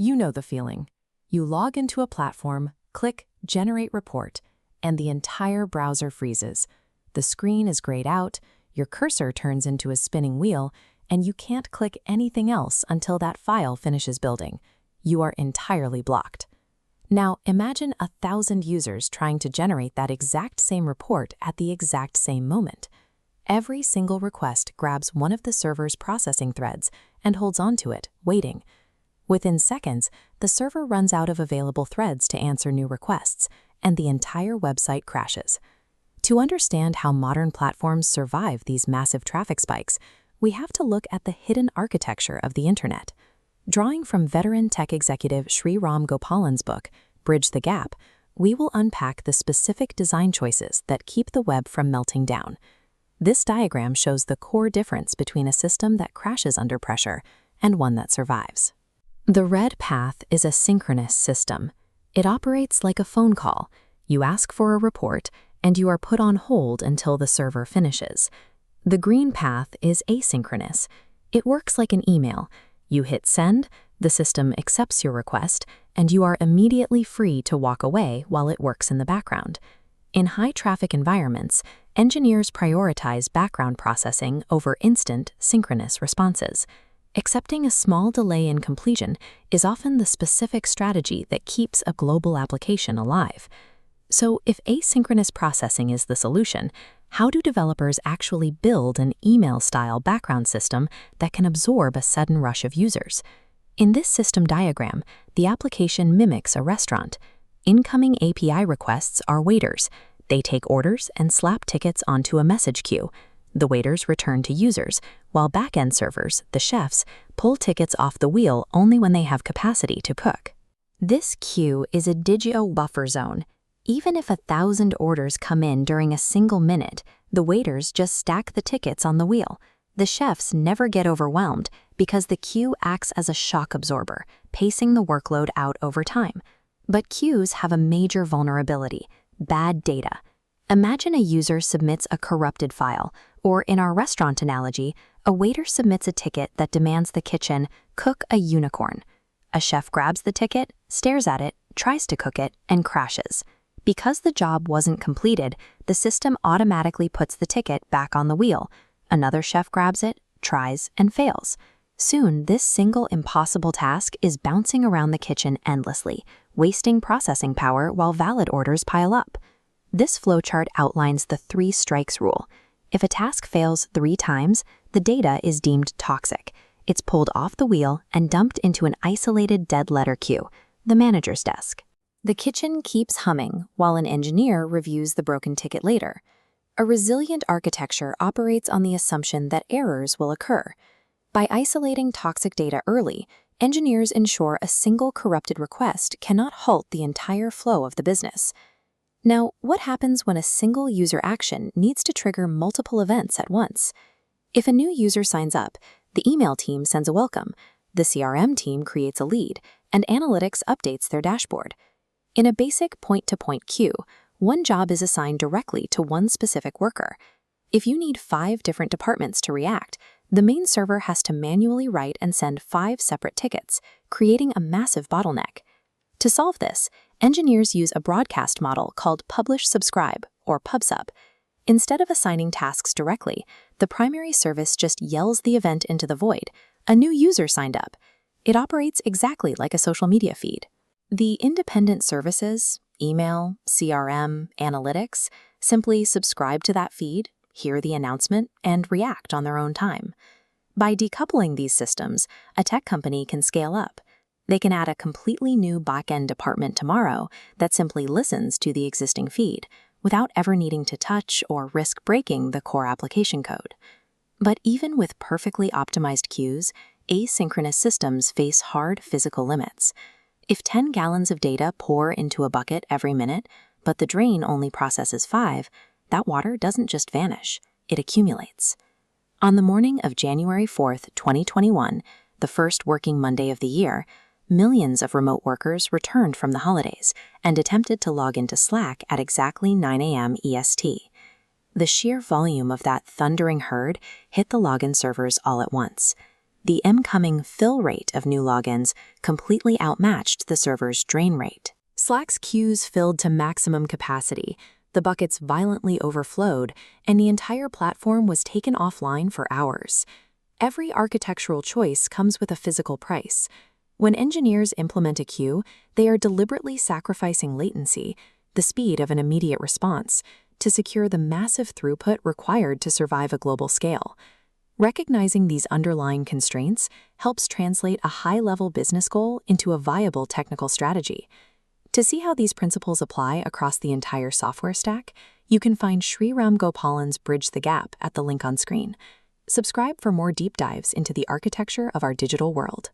You know the feeling. You log into a platform, click Generate Report, and the entire browser freezes. The screen is grayed out, your cursor turns into a spinning wheel, and you can't click anything else until that file finishes building. You are entirely blocked. Now, imagine 1,000 users trying to generate that exact same report at the exact same moment. Every single request grabs one of the server's processing threads and holds onto it, waiting. Within seconds, the server runs out of available threads to answer new requests, and the entire website crashes. To understand how modern platforms survive these massive traffic spikes, we have to look at the hidden architecture of the internet. Drawing from veteran tech executive Sriram Gopalan's book, Bridge the Gap, we will unpack the specific design choices that keep the web from melting down. This diagram shows the core difference between a system that crashes under pressure and one that survives. The red path is a synchronous system. It operates like a phone call. You ask for a report, and you are put on hold until the server finishes. The green path is asynchronous. It works like an email. You hit send, the system accepts your request, and you are immediately free to walk away while it works in the background. In high-traffic environments, engineers prioritize background processing over instant, synchronous responses. Accepting a small delay in completion is often the specific strategy that keeps a global application alive. So, if asynchronous processing is the solution, how do developers actually build an email-style background system that can absorb a sudden rush of users? In this system diagram, the application mimics a restaurant. Incoming API requests are waiters. They take orders and slap tickets onto a message queue. The waiters return to users, while back-end servers, the chefs, pull tickets off the wheel only when they have capacity to cook. This queue is a digital buffer zone. Even if 1,000 orders come in during a single minute, the waiters just stack the tickets on the wheel. The chefs never get overwhelmed because the queue acts as a shock absorber, pacing the workload out over time. But queues have a major vulnerability: bad data. Imagine a user submits a corrupted file, or in our restaurant analogy, a waiter submits a ticket that demands the kitchen cook a unicorn. A chef grabs the ticket, stares at it, tries to cook it, and crashes. Because the job wasn't completed, the system automatically puts the ticket back on the wheel. Another chef grabs it, tries, and fails. Soon, this single impossible task is bouncing around the kitchen endlessly, wasting processing power while valid orders pile up. This flowchart outlines the 3 strikes rule. If a task fails 3 times, the data is deemed toxic. It's pulled off the wheel and dumped into an isolated dead letter queue, the manager's desk. The kitchen keeps humming while an engineer reviews the broken ticket later. A resilient architecture operates on the assumption that errors will occur. By isolating toxic data early, engineers ensure a single corrupted request cannot halt the entire flow of the business. Now, what happens when a single user action needs to trigger multiple events at once? If a new user signs up, the email team sends a welcome, the CRM team creates a lead, and analytics updates their dashboard. In a basic point-to-point queue, one job is assigned directly to one specific worker. If you need 5 different departments to react, the main server has to manually write and send 5 separate tickets, creating a massive bottleneck. To solve this, engineers use a broadcast model called publish-subscribe, or PubSub. Instead of assigning tasks directly, the primary service just yells the event into the void. A new user signed up. It operates exactly like a social media feed. The independent services, email, CRM, analytics, simply subscribe to that feed, hear the announcement, and react on their own time. By decoupling these systems, a tech company can scale up. They can add a completely new back-end department tomorrow that simply listens to the existing feed, without ever needing to touch or risk breaking the core application code. But even with perfectly optimized queues, asynchronous systems face hard physical limits. If 10 gallons of data pour into a bucket every minute, but the drain only processes 5, that water doesn't just vanish, it accumulates. On the morning of January 4th, 2021, the first working Monday of the year, millions of remote workers returned from the holidays and attempted to log into Slack at exactly 9 a.m. EST. The sheer volume of that thundering herd hit the login servers all at once. The incoming fill rate of new logins completely outmatched the server's drain rate. Slack's queues filled to maximum capacity, the buckets violently overflowed, and the entire platform was taken offline for hours. Every architectural choice comes with a physical price. When engineers implement a queue, they are deliberately sacrificing latency, the speed of an immediate response, to secure the massive throughput required to survive a global scale. Recognizing these underlying constraints helps translate a high-level business goal into a viable technical strategy. To see how these principles apply across the entire software stack, you can find Sriram Gopalan's Bridge the Gap at the link on screen. Subscribe for more deep dives into the architecture of our digital world.